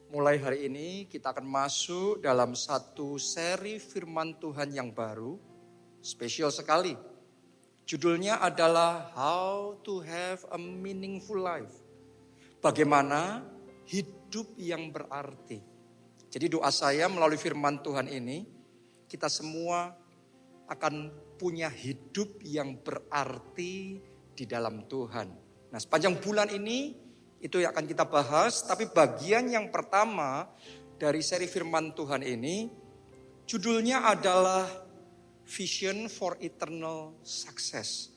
Mulai hari ini kita akan masuk dalam satu seri firman Tuhan yang baru, spesial sekali. Judulnya adalah How to Have a Meaningful Life. Bagaimana hidup yang berarti. Jadi doa saya melalui firman Tuhan ini, kita semua akan punya hidup yang berarti di dalam Tuhan. Nah, sepanjang bulan ini itu yang akan kita bahas, tapi bagian yang pertama dari seri firman Tuhan ini, judulnya adalah Vision for Eternal Success.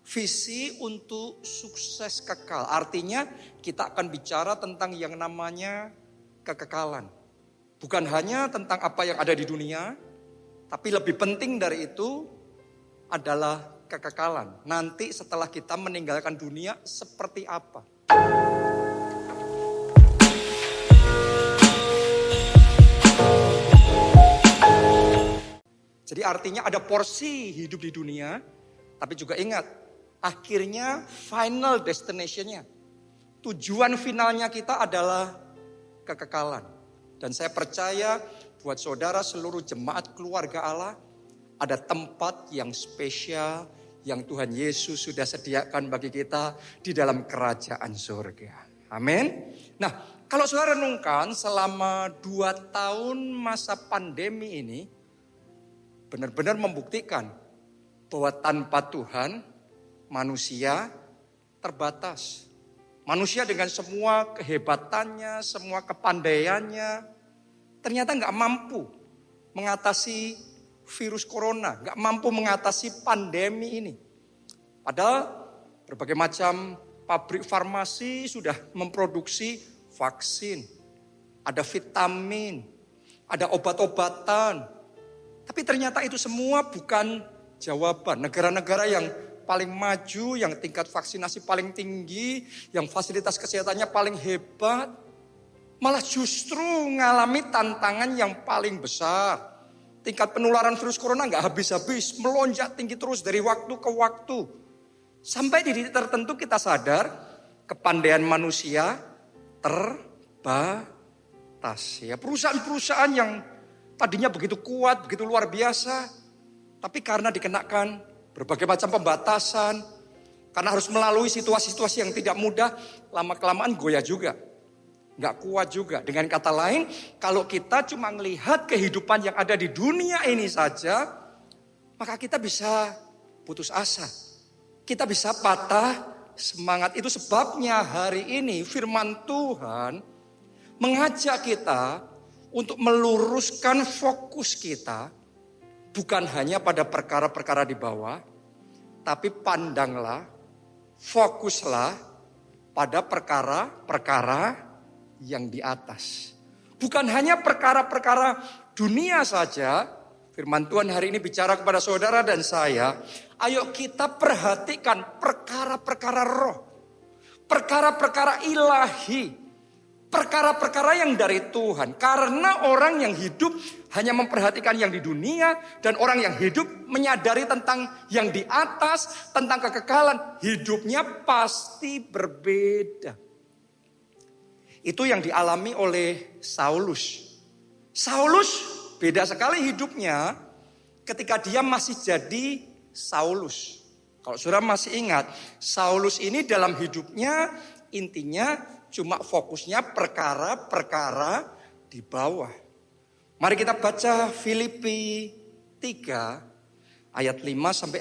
Visi untuk sukses kekal. Artinya kita akan bicara tentang yang namanya kekekalan. Bukan hanya tentang apa yang ada di dunia, tapi lebih penting dari itu adalah kekekalan. Nanti setelah kita meninggalkan dunia seperti apa? Jadi artinya ada porsi hidup di dunia, tapi juga ingat, akhirnya final destination-nya, tujuan finalnya kita adalah kekekalan. Dan saya percaya buat saudara seluruh jemaat keluarga Allah, ada tempat yang spesial yang Tuhan Yesus sudah sediakan bagi kita di dalam kerajaan surga. Amin. Nah, kalau saudara renungkan selama 2 tahun masa pandemi ini, benar-benar membuktikan bahwa tanpa Tuhan, manusia terbatas. Manusia dengan semua kehebatannya, semua kepandaiannya, ternyata gak mampu mengatasi virus corona, gak mampu mengatasi pandemi ini. Padahal berbagai macam pabrik farmasi sudah memproduksi vaksin, ada vitamin, ada obat-obatan. Tapi ternyata itu semua bukan jawaban. Negara-negara yang paling maju, yang tingkat vaksinasi paling tinggi, yang fasilitas kesehatannya paling hebat, malah justru mengalami tantangan yang paling besar. Tingkat penularan virus corona gak habis-habis, melonjak tinggi terus dari waktu ke waktu. Sampai di titik tertentu kita sadar, kepandaian manusia terbatas. Ya, perusahaan-perusahaan yang tadinya begitu kuat, begitu luar biasa, tapi karena dikenakan berbagai macam pembatasan, karena harus melalui situasi-situasi yang tidak mudah, lama-kelamaan goyah juga. Gak kuat juga. Dengan kata lain, kalau kita cuma melihat kehidupan yang ada di dunia ini saja, maka kita bisa putus asa. Kita bisa patah semangat. Itu sebabnya hari ini firman Tuhan mengajak kita untuk meluruskan fokus kita bukan hanya pada perkara-perkara di bawah, tapi pandanglah, fokuslah pada perkara-perkara yang di atas. Bukan hanya perkara-perkara dunia saja. Firman Tuhan hari ini bicara kepada saudara dan saya, ayo kita perhatikan perkara-perkara roh, perkara-perkara ilahi, perkara-perkara yang dari Tuhan. Karena orang yang hidup hanya memperhatikan yang di dunia, dan orang yang hidup menyadari tentang yang di atas, tentang kekekalan, hidupnya pasti berbeda. Itu yang dialami oleh Saulus. Saulus beda sekali hidupnya ketika dia masih jadi Saulus. Kalau saudara masih ingat, Saulus ini dalam hidupnya intinya cuma fokusnya perkara-perkara di bawah. Mari kita baca Filipi 3 ayat 5-6.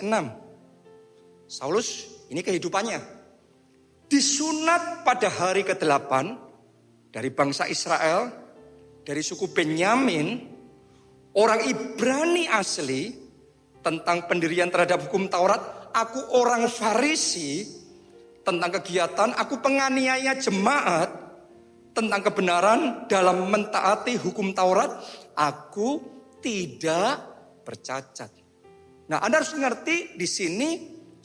Saulus ini kehidupannya. Disunat pada hari ke-8 dari bangsa Israel, dari suku Benyamin, orang Ibrani asli, tentang pendirian terhadap hukum Taurat. Aku orang Farisi, tentang kegiatan aku penganiaya jemaat, tentang kebenaran dalam mentaati hukum Taurat, aku tidak bercacat. Nah, Anda harus mengerti di sini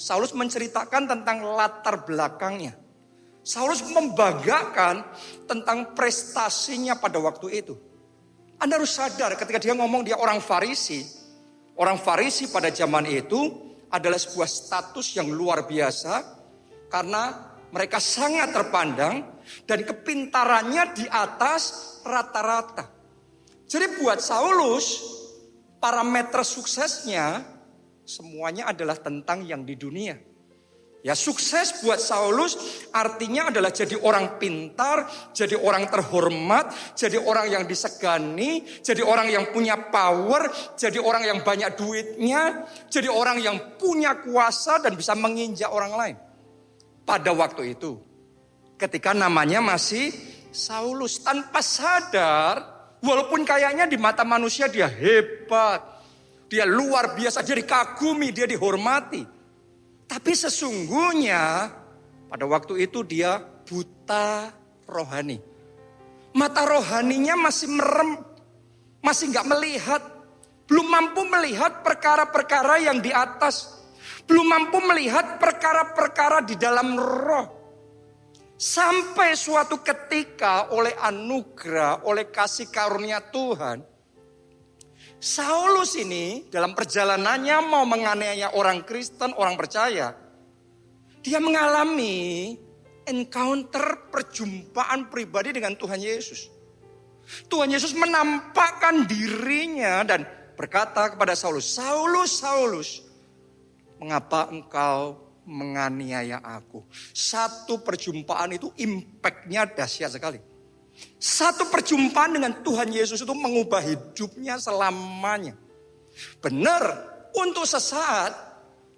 Saulus menceritakan tentang latar belakangnya. Saulus membanggakan tentang prestasinya pada waktu itu. Anda harus sadar ketika dia ngomong dia orang Farisi. Orang Farisi pada zaman itu adalah sebuah status yang luar biasa karena Mereka sangat terpandang dan kepintarannya di atas rata-rata. Jadi buat Saulus, parameter suksesnya semuanya adalah tentang yang di dunia. Ya, sukses buat Saulus artinya adalah jadi orang pintar, jadi orang terhormat, jadi orang yang disegani, jadi orang yang punya power, jadi orang yang banyak duitnya, jadi orang yang punya kuasa dan bisa menginjak orang lain. Pada waktu itu, ketika namanya masih Saulus, tanpa sadar, walaupun kayaknya di mata manusia dia hebat, dia luar biasa, dia dikagumi, dia dihormati. Tapi sesungguhnya pada waktu itu dia buta rohani. Mata rohaninya masih merem, masih gak melihat. Belum mampu melihat perkara-perkara yang di atas. Belum mampu melihat perkara-perkara di dalam roh. Sampai suatu ketika oleh anugerah, oleh kasih karunia Tuhan, Saulus ini dalam perjalanannya mau menganiaya orang Kristen, orang percaya. Dia mengalami encounter, perjumpaan pribadi dengan Tuhan Yesus. Tuhan Yesus menampakkan dirinya dan berkata kepada Saulus, Saulus, Saulus, mengapa engkau menganiaya aku? Satu perjumpaan itu impact-nya dahsyat sekali. Satu perjumpaan dengan Tuhan Yesus itu mengubah hidupnya selamanya. Benar, untuk sesaat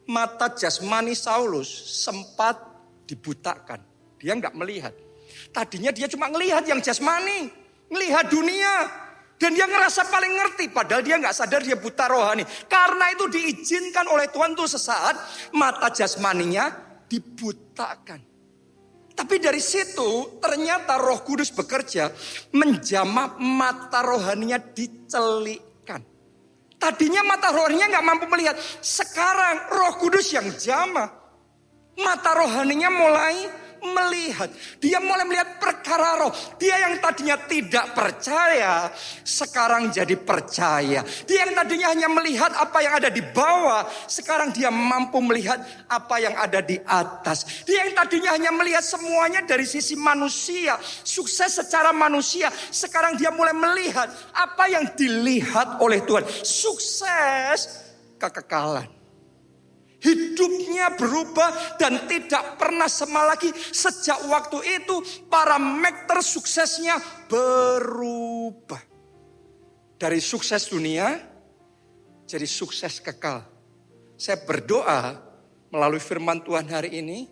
mata jasmani Saulus sempat dibutakan. Dia nggak melihat. Tadinya dia cuma melihat yang jasmani, melihat dunia. Dan dia ngerasa paling ngerti, padahal dia nggak sadar dia buta rohani. Karena itu diizinkan oleh Tuhan untuk sesaat mata jasmaninya dibutakan. Tapi dari situ ternyata Roh Kudus bekerja menjamah mata rohaninya dicelikkan. Tadinya mata rohaninya nggak mampu melihat. Sekarang Roh Kudus yang jamah. Mata rohaninya mulai melihat. Dia mulai melihat perkara roh. Dia yang tadinya tidak percaya, sekarang jadi percaya. Dia yang tadinya hanya melihat apa yang ada di bawah, sekarang dia mampu melihat apa yang ada di atas. Dia yang tadinya hanya melihat semuanya dari sisi manusia, sukses secara manusia, sekarang dia mulai melihat apa yang dilihat oleh Tuhan. Sukses kekekalan. Hidupnya berubah dan tidak pernah sama lagi. Sejak waktu itu parameter suksesnya berubah. Dari sukses dunia jadi sukses kekal. Saya berdoa melalui firman Tuhan hari ini,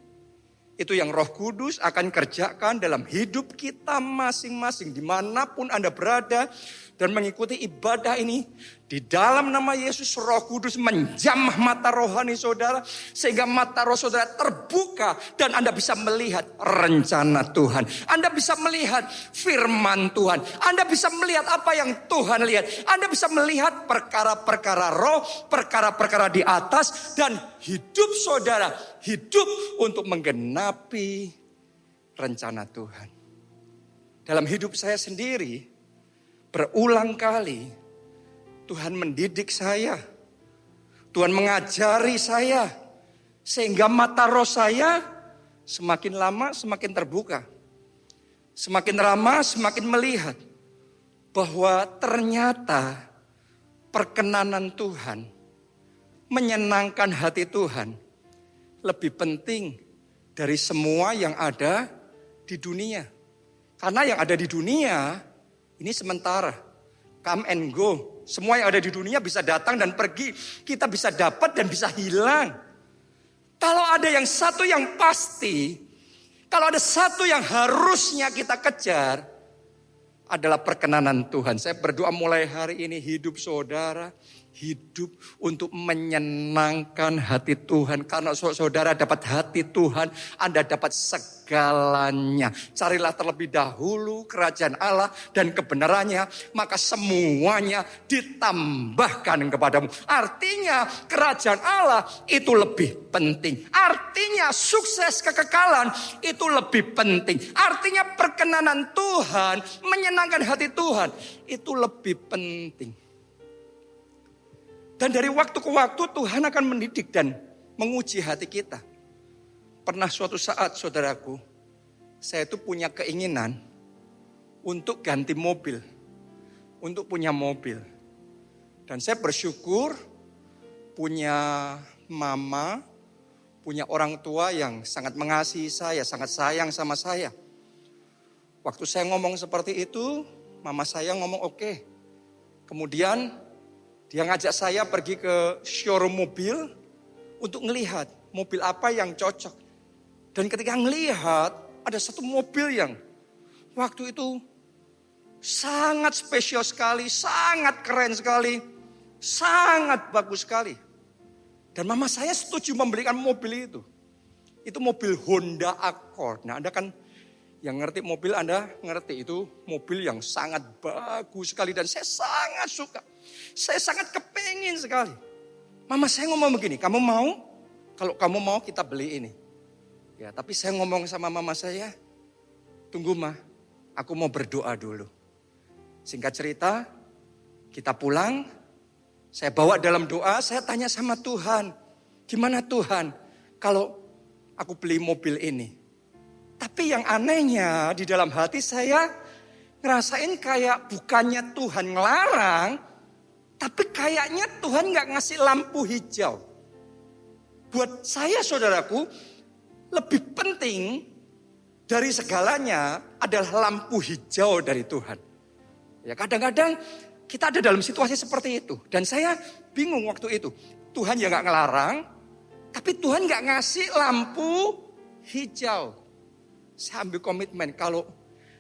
itu yang Roh Kudus akan kerjakan dalam hidup kita masing-masing. Dimanapun Anda berada dan mengikuti ibadah ini, di dalam nama Yesus Roh Kudus menjamah mata rohani saudara, sehingga mata roh saudara terbuka dan Anda bisa melihat rencana Tuhan. Anda bisa melihat firman Tuhan. Anda bisa melihat apa yang Tuhan lihat. Anda bisa melihat perkara-perkara roh, perkara-perkara di atas, dan hidup saudara hidup untuk menggenapi rencana Tuhan. Dalam hidup saya sendiri, berulang kali Tuhan mendidik saya. Tuhan mengajari saya. Sehingga mata roh saya semakin lama semakin terbuka. Semakin lama semakin melihat bahwa ternyata perkenanan Tuhan, menyenangkan hati Tuhan lebih penting dari semua yang ada di dunia. Karena yang ada di dunia ini sementara, come and go. Semua yang ada di dunia bisa datang dan pergi. Kita bisa dapat dan bisa hilang. Kalau ada yang satu yang pasti, kalau ada satu yang harusnya kita kejar, adalah perkenanan Tuhan. Saya berdoa mulai hari ini hidup saudara, hidup untuk menyenangkan hati Tuhan. Karena saudara dapat hati Tuhan, Anda dapat segalanya. Carilah terlebih dahulu kerajaan Allah dan kebenarannya, maka semuanya ditambahkan kepadamu. Artinya kerajaan Allah itu lebih penting. Artinya sukses kekekalan itu lebih penting. Artinya perkenanan Tuhan, menyenangkan hati Tuhan itu lebih penting. Dan dari waktu ke waktu Tuhan akan mendidik dan menguji hati kita. Pernah suatu saat saudaraku, saya itu punya keinginan untuk ganti mobil. Untuk punya mobil. Dan saya bersyukur punya mama, punya orang tua yang sangat mengasihi saya, sangat sayang sama saya. Waktu saya ngomong seperti itu, mama saya ngomong oke. Kemudian dia ngajak saya pergi ke showroom mobil untuk ngelihat mobil apa yang cocok. Dan ketika ngelihat ada satu mobil yang waktu itu sangat spesial sekali, sangat keren sekali, sangat bagus sekali. Dan mama saya setuju membelikan mobil itu. Itu mobil Honda Accord. Nah, Anda kan yang ngerti mobil, Anda ngerti itu mobil yang sangat bagus sekali. Dan saya sangat suka. Saya sangat kepengin sekali. Mama saya ngomong begini, kamu mau? Kalau kamu mau kita beli ini. Ya, tapi saya ngomong sama mama saya, tunggu Ma, aku mau berdoa dulu. Singkat cerita, kita pulang, saya bawa dalam doa, saya tanya sama Tuhan, gimana Tuhan kalau aku beli mobil ini? Tapi yang anehnya di dalam hati saya ngerasain kayak bukannya Tuhan ngelarang, tapi kayaknya Tuhan gak ngasih lampu hijau. Buat saya saudaraku, lebih penting dari segalanya adalah lampu hijau dari Tuhan. Ya kadang-kadang kita ada dalam situasi seperti itu. Dan saya bingung waktu itu. Tuhan ya gak ngelarang. Tapi Tuhan gak ngasih lampu hijau. Saya ambil komitmen. Kalau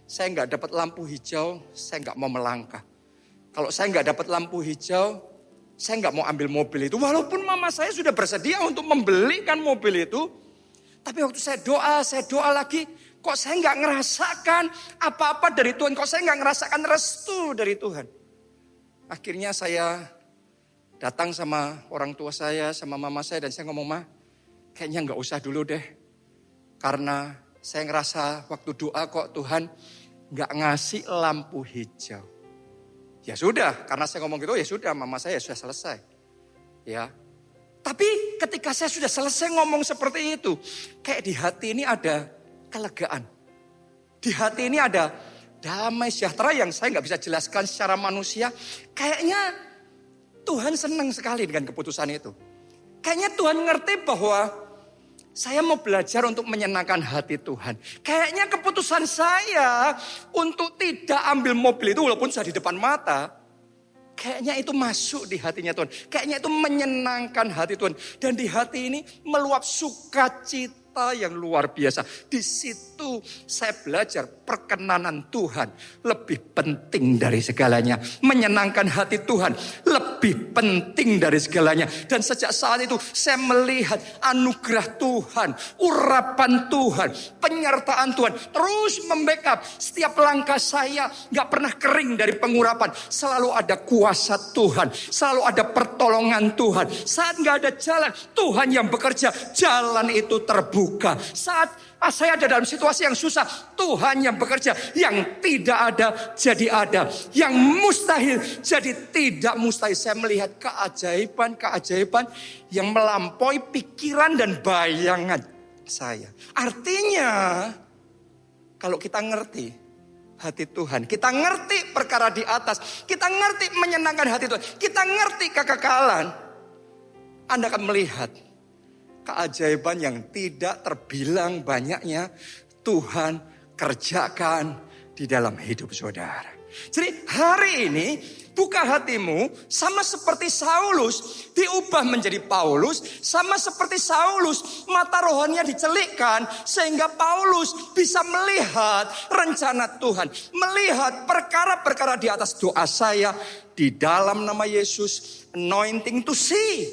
saya gak dapat lampu hijau, saya gak mau melangkah. Kalau saya gak dapat lampu hijau, saya gak mau ambil mobil itu. Walaupun mama saya sudah bersedia untuk membelikan mobil itu. Tapi waktu saya doa lagi. Kok saya gak ngerasakan apa-apa dari Tuhan. Kok saya gak ngerasakan restu dari Tuhan. Akhirnya saya datang sama orang tua saya, sama mama saya. Dan saya ngomong, Ma, kayaknya gak usah dulu deh. Karena saya ngerasa waktu doa kok Tuhan gak ngasih lampu hijau. Ya sudah, karena saya ngomong gitu, ya sudah, mama saya sudah selesai. Ya. Tapi ketika saya sudah selesai ngomong seperti itu, kayak di hati ini ada kelegaan. Di hati ini ada damai sejahtera yang saya nggak bisa jelaskan secara manusia. Kayaknya Tuhan senang sekali dengan keputusan itu. Kayaknya Tuhan ngerti bahwa saya mau belajar untuk menyenangkan hati Tuhan. Kayaknya keputusan saya untuk tidak ambil mobil itu walaupun sudah di depan mata. Kayaknya itu masuk di hatinya Tuhan. Kayaknya itu menyenangkan hati Tuhan. Dan di hati ini meluap sukacita yang luar biasa. Di situ saya belajar perkenanan Tuhan lebih penting dari segalanya. Menyenangkan hati Tuhan lebih penting dari segalanya. Dan sejak saat itu saya melihat anugerah Tuhan, urapan Tuhan, penyertaan Tuhan terus membackup setiap langkah saya. Gak pernah kering dari pengurapan. Selalu ada kuasa Tuhan, selalu ada pertolongan Tuhan. Saat gak ada jalan, Tuhan yang bekerja, jalan itu terbuka. Saat saya ada dalam situasi yang susah, Tuhan yang bekerja. Yang tidak ada jadi ada, yang mustahil jadi tidak mustahil. Saya melihat keajaiban yang melampaui pikiran dan bayangan saya. Artinya kalau kita ngerti hati Tuhan, kita ngerti perkara di atas, kita ngerti menyenangkan hati Tuhan, kita ngerti kekekalan, Anda akan melihat keajaiban yang tidak terbilang banyaknya Tuhan kerjakan di dalam hidup saudara. Jadi hari ini buka hatimu, sama seperti Saulus diubah menjadi Paulus, sama seperti Saulus mata rohaninya dicelikkan sehingga Paulus bisa melihat rencana Tuhan, melihat perkara-perkara di atas. Doa saya di dalam nama Yesus, anointing to see,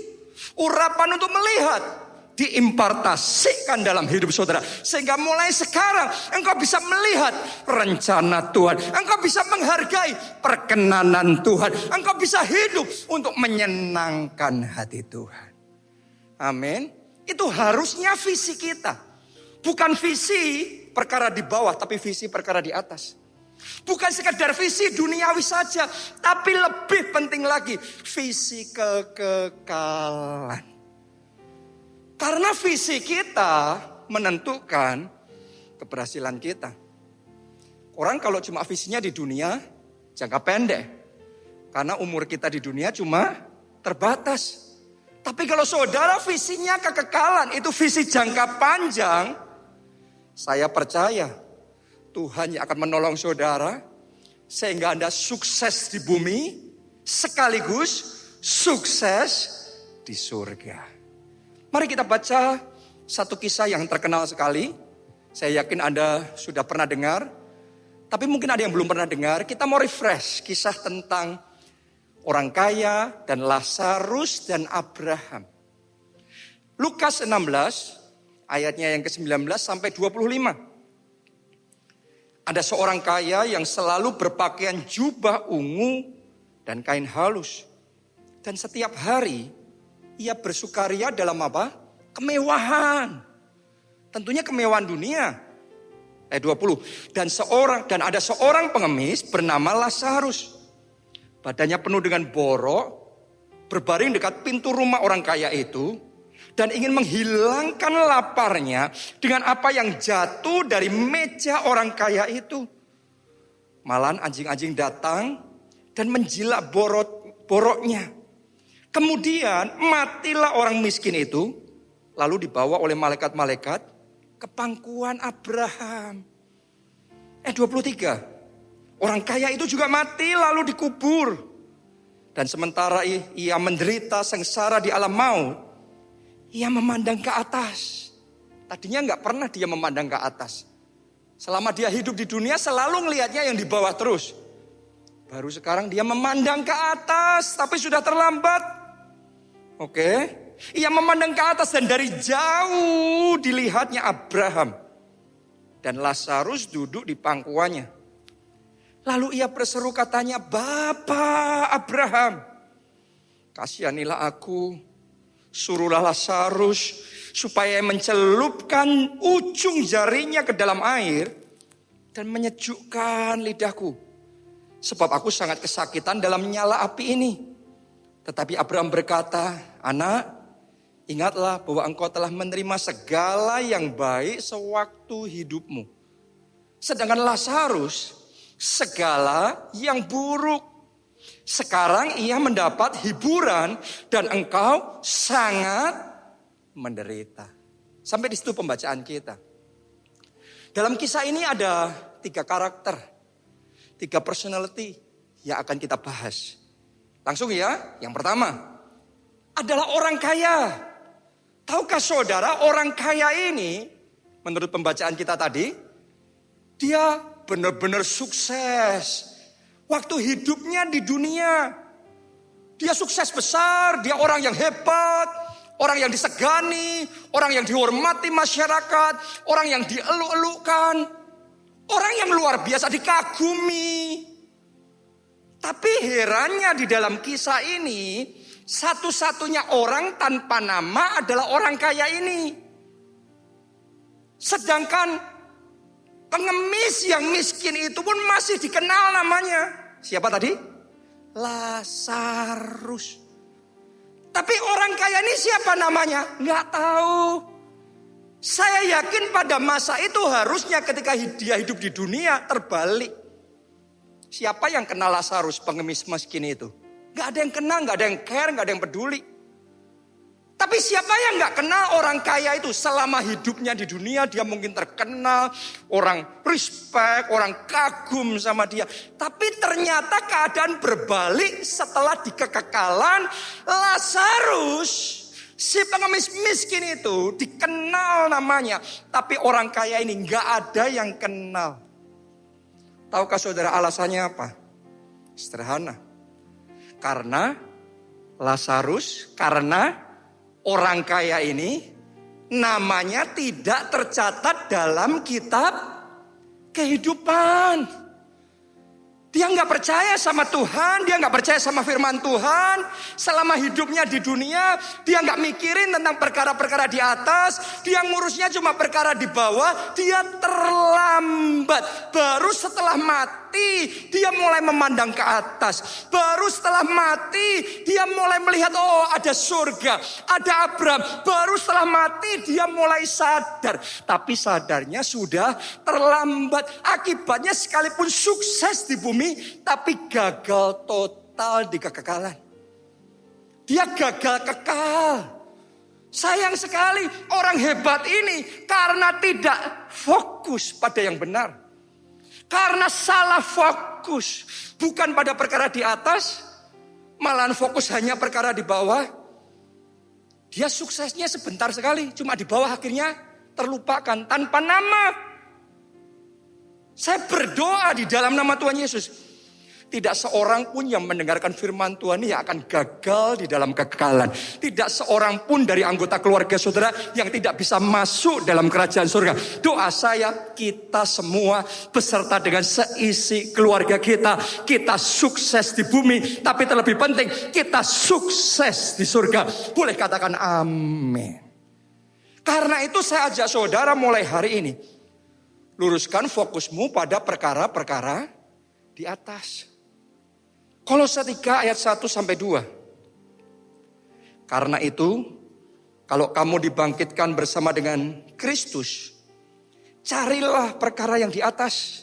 urapan untuk melihat diimpartasikan dalam hidup saudara. Sehingga mulai sekarang engkau bisa melihat rencana Tuhan. Engkau bisa menghargai perkenanan Tuhan. Engkau bisa hidup untuk menyenangkan hati Tuhan. Amin. Itu harusnya visi kita. Bukan visi perkara di bawah, tapi visi perkara di atas. Bukan sekadar visi duniawi saja, tapi lebih penting lagi visi kekekalan. Karena visi kita menentukan keberhasilan kita. Orang kalau cuma visinya di dunia, jangka pendek. Karena umur kita di dunia cuma terbatas. Tapi kalau saudara visinya kekekalan, itu visi jangka panjang, saya percaya Tuhan yang akan menolong saudara sehingga Anda sukses di bumi sekaligus sukses di surga. Mari kita baca satu kisah yang terkenal sekali. Saya yakin Anda sudah pernah dengar, tapi mungkin ada yang belum pernah dengar. Kita mau refresh kisah tentang orang kaya dan Lazarus dan Abraham. Lukas 16 ayatnya yang ke-19 sampai 25. Ada seorang kaya yang selalu berpakaian jubah ungu dan kain halus. Dan setiap hari ia bersukaria dalam apa? Kemewahan. Tentunya kemewahan dunia. 20. Dan ada seorang pengemis bernama Lazarus. Badannya penuh dengan borok, berbaring dekat pintu rumah orang kaya itu, dan ingin menghilangkan laparnya dengan apa yang jatuh dari meja orang kaya itu. Malahan anjing-anjing datang dan menjilat boroknya. Kemudian matilah orang miskin itu, lalu dibawa oleh malaikat-malaikat ke pangkuan Abraham. 23. Orang kaya itu juga mati lalu dikubur. Dan sementara ia menderita sengsara di alam maut, ia memandang ke atas. Tadinya gak pernah dia memandang ke atas. Selama dia hidup di dunia selalu ngelihatnya yang di bawah terus. Baru sekarang dia memandang ke atas, tapi sudah terlambat. Oke, ia memandang ke atas dan dari jauh dilihatnya Abraham. Dan Lazarus duduk di pangkuannya. Lalu ia berseru katanya, "Bapa Abraham, kasihanilah aku. Suruhlah Lazarus supaya mencelupkan ujung jarinya ke dalam air dan menyejukkan lidahku. Sebab aku sangat kesakitan dalam nyala api ini." Tetapi Abraham berkata, "Anak, ingatlah bahwa engkau telah menerima segala yang baik sewaktu hidupmu. Sedangkan Lazarus segala yang buruk. Sekarang ia mendapat hiburan dan engkau sangat menderita." Sampai di situ pembacaan kita. Dalam kisah ini ada 3 karakter, 3 personality yang akan kita bahas. Langsung ya, yang pertama adalah orang kaya. Tahukah saudara, orang kaya ini menurut pembacaan kita tadi, dia benar-benar sukses. Waktu hidupnya di dunia, dia sukses besar, dia orang yang hebat, orang yang disegani, orang yang dihormati masyarakat, orang yang dieluk-elukkan, orang yang luar biasa dikagumi. Tapi herannya di dalam kisah ini, satu-satunya orang tanpa nama adalah orang kaya ini. Sedangkan pengemis yang miskin itu pun masih dikenal namanya. Siapa tadi? Lazarus. Tapi orang kaya ini siapa namanya? Nggak tahu. Saya yakin pada masa itu harusnya ketika dia hidup di dunia terbalik. Siapa yang kenal Lazarus pengemis miskin itu? Gak ada yang kenal, gak ada yang care, gak ada yang peduli. Tapi siapa yang gak kenal orang kaya itu? Selama hidupnya di dunia dia mungkin terkenal, orang respect, orang kagum sama dia. Tapi ternyata keadaan berbalik setelah di kekekalan. Lazarus, si pengemis miskin itu dikenal namanya. Tapi orang kaya ini gak ada yang kenal. Tahukah saudara alasannya apa? Sederhana. Karena Lazarus, karena orang kaya ini namanya tidak tercatat dalam kitab kehidupan. Dia nggak percaya sama Tuhan, dia nggak percaya sama firman Tuhan. Selama hidupnya di dunia, dia nggak mikirin tentang perkara-perkara di atas. Dia ngurusnya cuma perkara di bawah. Dia terlambat. Baru setelah mati mati, dia mulai memandang ke atas. Baru setelah mati, dia mulai melihat, oh ada surga, ada Abraham. Baru setelah mati, dia mulai sadar. Tapi sadarnya sudah terlambat. Akibatnya sekalipun sukses di bumi, tapi gagal total di kekekalan. Dia gagal kekal. Sayang sekali orang hebat ini karena tidak fokus pada yang benar. Karena salah fokus. Bukan pada perkara di atas, malahan fokus hanya perkara di bawah. Dia suksesnya sebentar sekali, cuma di bawah akhirnya terlupakan tanpa nama. Saya berdoa di dalam nama Tuhan Yesus. Tidak seorang pun yang mendengarkan firman Tuhan ini akan gagal di dalam kekekalan. Tidak seorang pun dari anggota keluarga saudara yang tidak bisa masuk dalam kerajaan surga. Doa saya, kita semua beserta dengan seisi keluarga kita. Kita sukses di bumi, tapi terlebih penting kita sukses di surga. Boleh katakan amin. Karena itu saya ajak saudara mulai hari ini. Luruskan fokusmu pada perkara-perkara di atas. Kolose 3 ayat 1 sampai 2. Karena itu, kalau kamu dibangkitkan bersama dengan Kristus, carilah perkara yang di atas,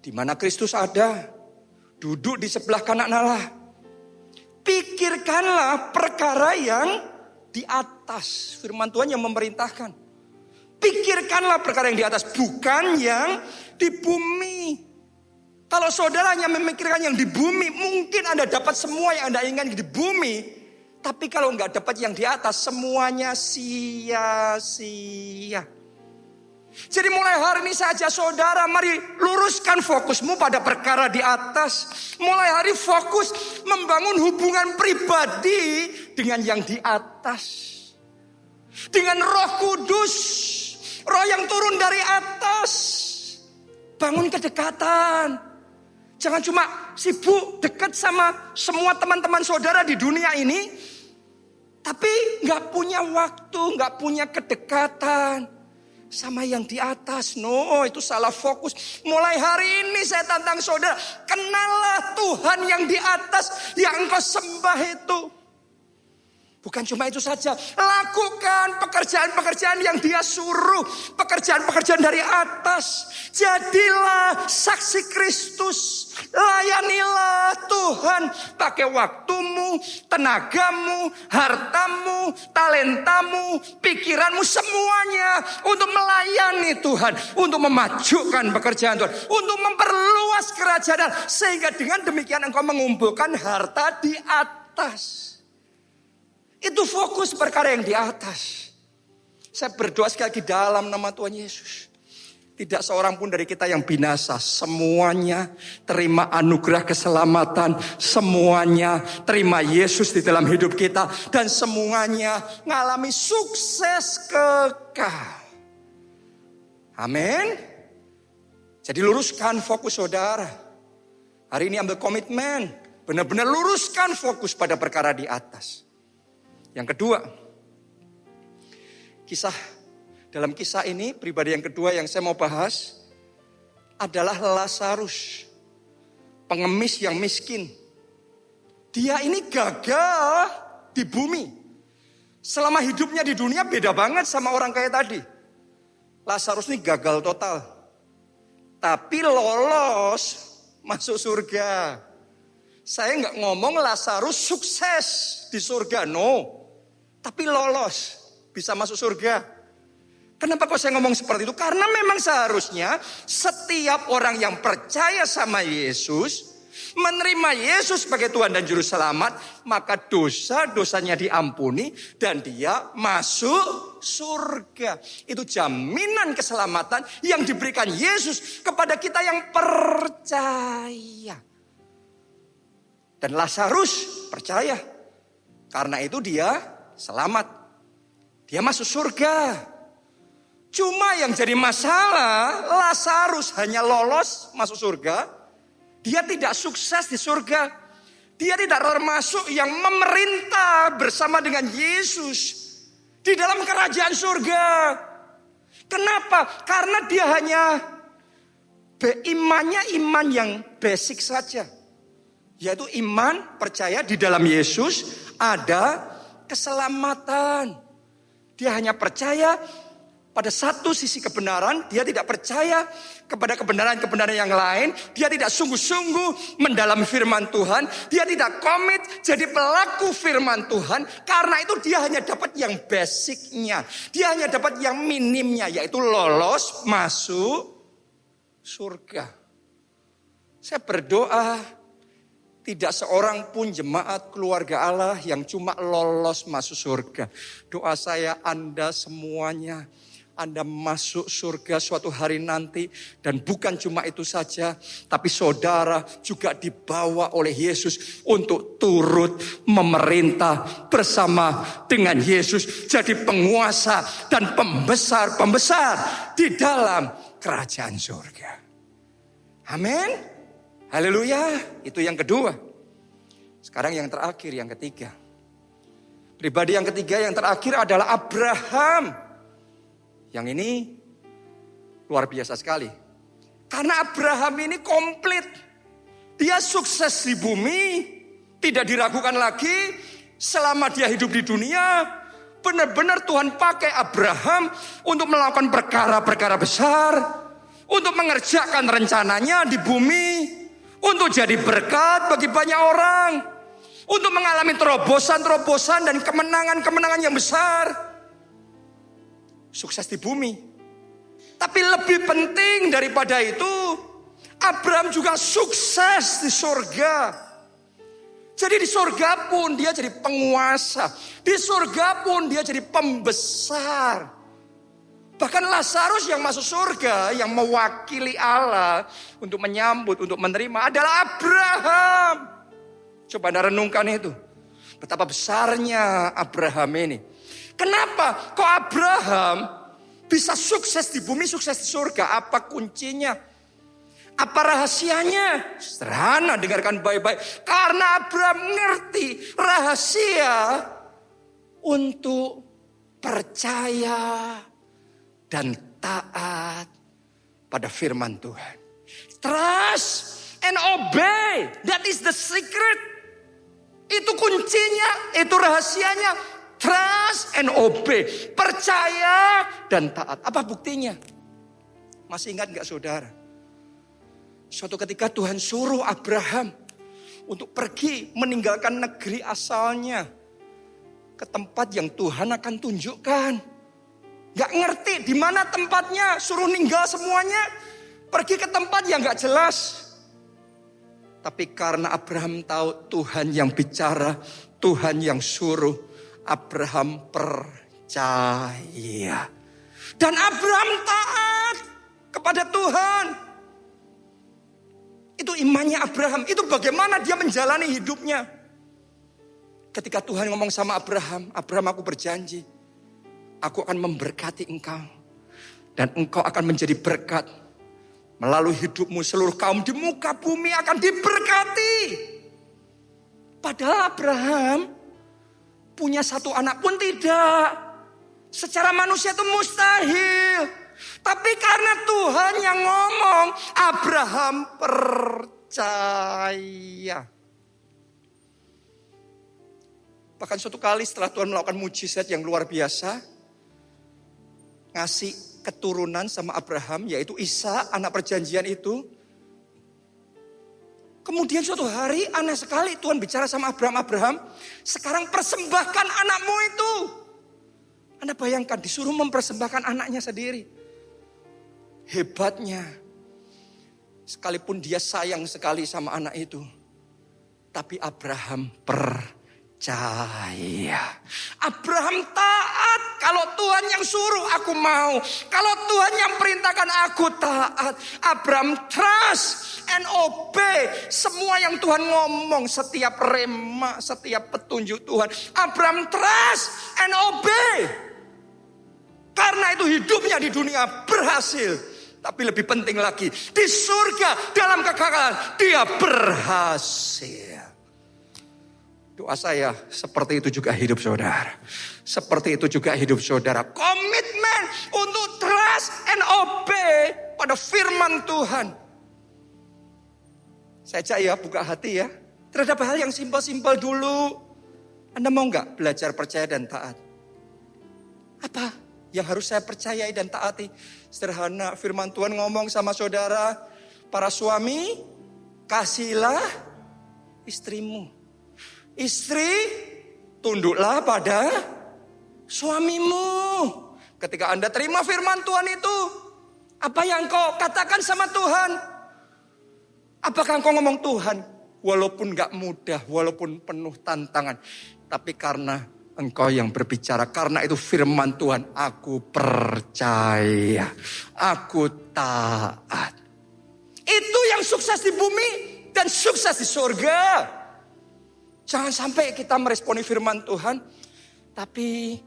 di mana Kristus ada, duduk di sebelah kanan Allah. Pikirkanlah perkara yang di atas. Firman Tuhan yang memerintahkan. Pikirkanlah perkara yang di atas, bukan yang di bumi. Kalau saudara hanya memikirkan yang di bumi, mungkin Anda dapat semua yang Anda inginkan di bumi. Tapi kalau nggak dapat yang di atas, semuanya sia-sia. Jadi mulai hari ini saja saudara, mari luruskan fokusmu pada perkara di atas. Mulai hari fokus membangun hubungan pribadi dengan yang di atas. Dengan Roh Kudus, Roh yang turun dari atas. Bangun kedekatan. Jangan cuma sibuk dekat sama semua teman-teman saudara di dunia ini. Tapi gak punya waktu, gak punya kedekatan sama yang di atas. No, itu salah fokus. Mulai hari ini saya tantang saudara. Kenallah Tuhan yang di atas, yang engkau sembah itu. Bukan cuma itu saja, lakukan pekerjaan-pekerjaan yang Dia suruh, pekerjaan-pekerjaan dari atas. Jadilah saksi Kristus, layanilah Tuhan, pakai waktumu, tenagamu, hartamu, talentamu, pikiranmu, semuanya untuk melayani Tuhan, untuk memajukan pekerjaan Tuhan, untuk memperluas kerajaan, sehingga dengan demikian engkau mengumpulkan harta di atas. Itu fokus perkara yang di atas. Saya berdoa sekali lagi dalam nama Tuhan Yesus. Tidak seorang pun dari kita yang binasa. Semuanya terima anugerah keselamatan. Semuanya terima Yesus di dalam hidup kita. Dan semuanya mengalami sukses kekal. Amin. Jadi luruskan fokus saudara. Hari ini ambil komitmen. Benar-benar luruskan fokus pada perkara di atas. Yang kedua, dalam kisah ini, pribadi yang kedua yang saya mau bahas adalah Lazarus, pengemis yang miskin. Dia ini gagal di bumi. Selama hidupnya di dunia beda banget sama orang kaya tadi. Lazarus ini gagal total. Tapi lolos masuk surga. Saya nggak ngomong Lazarus sukses di surga, no. Tapi lolos, bisa masuk surga. Kenapa kok saya ngomong seperti itu? Karena memang seharusnya setiap orang yang percaya sama Yesus, menerima Yesus sebagai Tuhan dan Juru Selamat, maka dosa-dosanya diampuni dan dia masuk surga. Itu jaminan keselamatan yang diberikan Yesus kepada kita yang percaya. Dan Lazarus percaya. Karena itu dia selamat. Dia masuk surga. Cuma yang jadi masalah, Lazarus hanya lolos masuk surga. Dia tidak sukses di surga. Dia tidak termasuk yang memerintah bersama dengan Yesus di dalam kerajaan surga. Kenapa? Karena dia hanya Imannya iman yang basic saja. Yaitu iman percaya di dalam Yesus ada keselamatan. Dia hanya percaya pada satu sisi kebenaran. Dia tidak percaya kepada kebenaran-kebenaran yang lain. Dia tidak sungguh-sungguh mendalami firman Tuhan. Dia tidak komit jadi pelaku firman Tuhan. Karena itu dia hanya dapat yang basicnya. Dia hanya dapat yang minimnya, yaitu lolos masuk surga. Saya berdoa tidak seorang pun jemaat keluarga Allah yang cuma lolos masuk surga. Doa saya Anda semuanya, Anda masuk surga suatu hari nanti. Dan bukan cuma itu saja, tapi saudara juga dibawa oleh Yesus untuk turut memerintah bersama dengan Yesus. Jadi penguasa dan pembesar-pembesar di dalam kerajaan surga. Amin. Haleluya. Itu yang kedua. Sekarang yang terakhir, yang ketiga. Pribadi yang ketiga, yang terakhir adalah Abraham. Yang ini luar biasa sekali. Karena Abraham ini komplit. Dia sukses di bumi. Tidak diragukan lagi. Selama dia hidup di dunia, benar-benar Tuhan pakai Abraham untuk melakukan perkara-perkara besar. Untuk mengerjakan rencananya di bumi. Untuk jadi berkat bagi banyak orang. Untuk mengalami terobosan-terobosan dan kemenangan-kemenangan yang besar. Sukses di bumi. Tapi lebih penting daripada itu, Abraham juga sukses di surga. Jadi di surga pun dia jadi penguasa. Di surga pun dia jadi pembesar. Bahkan Lazarus yang masuk surga, yang mewakili Allah untuk menyambut, untuk menerima adalah Abraham. Coba Anda renungkan itu. Betapa besarnya Abraham ini. Kenapa kok Abraham bisa sukses di bumi, sukses di surga? Apa kuncinya? Apa rahasianya? Sederhana, dengarkan baik-baik. Karena Abraham ngerti rahasia untuk percaya dan taat pada firman Tuhan. Trust and obey. That is the secret. Itu kuncinya, itu rahasianya. Trust and obey. Percaya dan taat. Apa buktinya? Masih ingat gak saudara? Suatu ketika Tuhan suruh Abraham untuk pergi meninggalkan negeri asalnya ke tempat yang Tuhan akan tunjukkan. Gak ngerti di mana tempatnya, suruh ninggal semuanya, pergi ke tempat yang gak jelas. Tapi karena Abraham tahu Tuhan yang bicara, Tuhan yang suruh, Abraham percaya. Dan Abraham taat kepada Tuhan. Itu imannya Abraham, itu bagaimana dia menjalani hidupnya. Ketika Tuhan ngomong sama Abraham, Abraham aku berjanji, aku akan memberkati engkau. Dan engkau akan menjadi berkat. Melalui hidupmu seluruh kaum di muka bumi akan diberkati. Padahal Abraham punya satu anak pun tidak. Secara manusia itu mustahil. Tapi karena Tuhan yang ngomong, Abraham percaya. Bahkan suatu kali setelah Tuhan melakukan mujizat yang luar biasa, ngasih keturunan sama Abraham, yaitu Ishak, anak perjanjian itu. Kemudian suatu hari aneh sekali Tuhan bicara sama Abraham, sekarang persembahkan anakmu itu. Anda bayangkan disuruh mempersembahkan anaknya sendiri. Hebatnya, sekalipun dia sayang sekali sama anak itu, tapi Abraham percaya. Abraham taat. Kalau Tuhan yang suruh aku mau. Kalau Tuhan yang perintahkan aku taat. Abraham trust and obey. Semua yang Tuhan ngomong, setiap rema, setiap petunjuk Tuhan, Abraham trust and obey. Karena itu hidupnya di dunia berhasil. Tapi lebih penting lagi, di surga dalam kekekalan dia berhasil. Doa saya seperti itu juga hidup saudara. Seperti itu juga hidup saudara. Komitmen untuk trust and obey pada firman Tuhan. Saya ajak ya, buka hati ya. Terhadap hal yang simpel-simpel dulu. Anda mau nggak belajar percaya dan taat? Apa yang harus saya percayai dan taati? Sederhana, firman Tuhan ngomong sama saudara, para suami, kasihilah istrimu. Istri, tunduklah pada suamimu. Ketika Anda terima firman Tuhan itu, apa yang kau katakan sama Tuhan? Apakah engkau ngomong, Tuhan, walaupun gak mudah, walaupun penuh tantangan, tapi karena Engkau yang berbicara, karena itu firman Tuhan, aku percaya, aku taat. Itu yang sukses di bumi dan sukses di surga. Jangan sampai kita meresponi firman Tuhan, tapi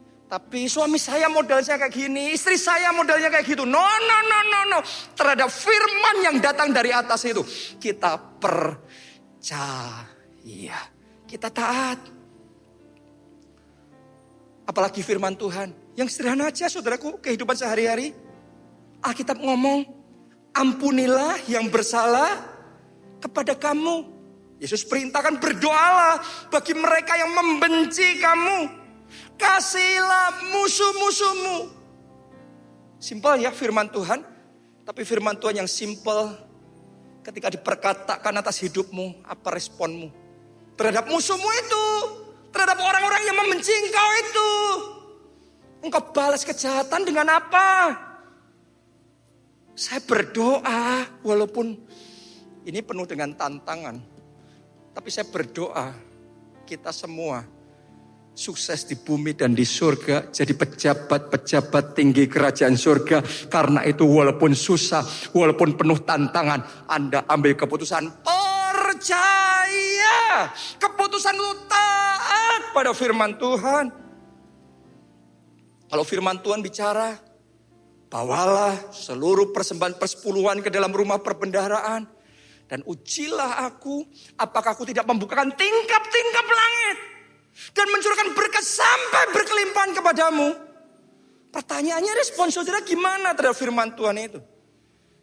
suami saya modalnya kayak gini, istri saya modalnya kayak gitu. No. Terhadap firman yang datang dari atas itu, kita percaya, kita taat. Apalagi firman Tuhan yang sederhana aja, saudaraku, kehidupan sehari-hari. Alkitab ngomong, ampunilah yang bersalah kepada kamu. Yesus perintahkan, berdoalah bagi mereka yang membenci kamu. Kasihilah musuh-musuhmu. Simpel ya firman Tuhan. Tapi firman Tuhan yang simpel, ketika diperkatakan atas hidupmu, apa responmu terhadap musuhmu itu, terhadap orang-orang yang membenci engkau itu? Engkau balas kejahatan dengan apa? Saya berdoa, walaupun ini penuh dengan tantangan, tapi saya berdoa kita semua sukses di bumi dan di surga, jadi pejabat-pejabat tinggi kerajaan surga. Karena itu walaupun susah, walaupun penuh tantangan, Anda ambil keputusan percaya. Keputusan lu taat pada firman Tuhan. Kalau firman Tuhan bicara, bawalah seluruh persembahan persepuluhan ke dalam rumah perbendaharaan, dan ujilah aku, apakah aku tidak membukakan tingkap-tingkap langit dan mencurahkan berkat sampai berkelimpahan kepadamu. Pertanyaannya, respon saudara gimana terhadap firman Tuhan itu?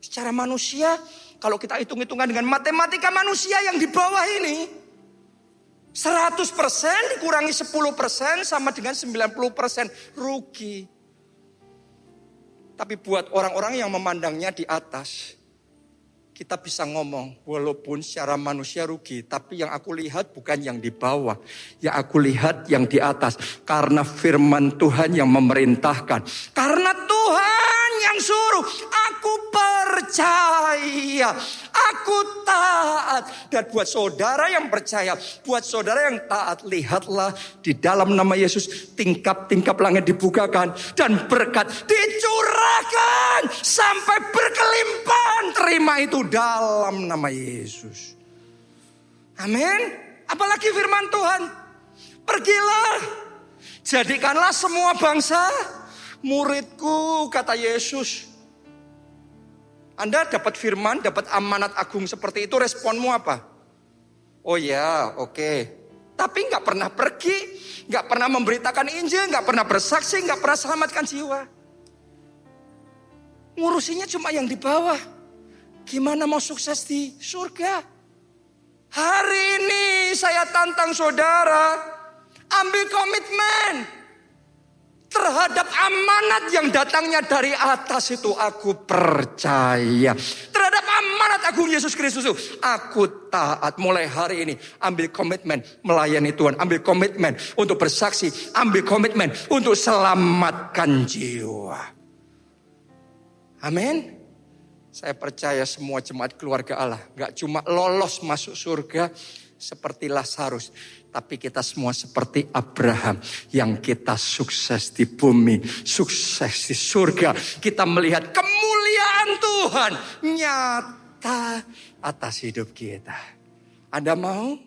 Secara manusia, kalau kita hitung-hitungan dengan matematika manusia yang di bawah ini, 100% dikurangi 10% sama dengan 90% rugi. Tapi buat orang-orang yang memandangnya di atas, kita bisa ngomong, walaupun secara manusia rugi, tapi yang aku lihat bukan yang di bawah. Yang aku lihat yang di atas. Karena firman Tuhan yang memerintahkan. Karena Tuhan yang suruh. Aku percaya. Aku taat. Dan buat saudara yang percaya, buat saudara yang taat, lihatlah di dalam nama Yesus, tingkap-tingkap langit dibukakan. Dan berkat dicurahkan sampai berkelimpahan. Terima itu dalam nama Yesus. Amin. Apalagi firman Tuhan, pergilah, jadikanlah semua bangsa muridku, kata Yesus. Anda dapat firman, dapat amanat agung seperti itu, responmu apa? Oh ya, oke. Tapi gak pernah pergi, gak pernah memberitakan Injil, gak pernah bersaksi, gak pernah selamatkan jiwa. Ngurusinya cuma yang di bawah. Gimana mau sukses di surga? Hari ini saya tantang saudara, ambil komitmen terhadap amanat yang datangnya dari atas itu. Aku percaya terhadap amanat agung Yesus Kristus itu. Aku taat. Mulai hari ini ambil komitmen melayani Tuhan, ambil komitmen untuk bersaksi, ambil komitmen untuk selamatkan jiwa. Amin. Saya percaya semua jemaat keluarga Allah gak cuma lolos masuk surga seperti Lazarus, tapi kita semua seperti Abraham yang kita sukses di bumi, sukses di surga. Kita melihat kemuliaan Tuhan nyata atas hidup kita. Anda mau?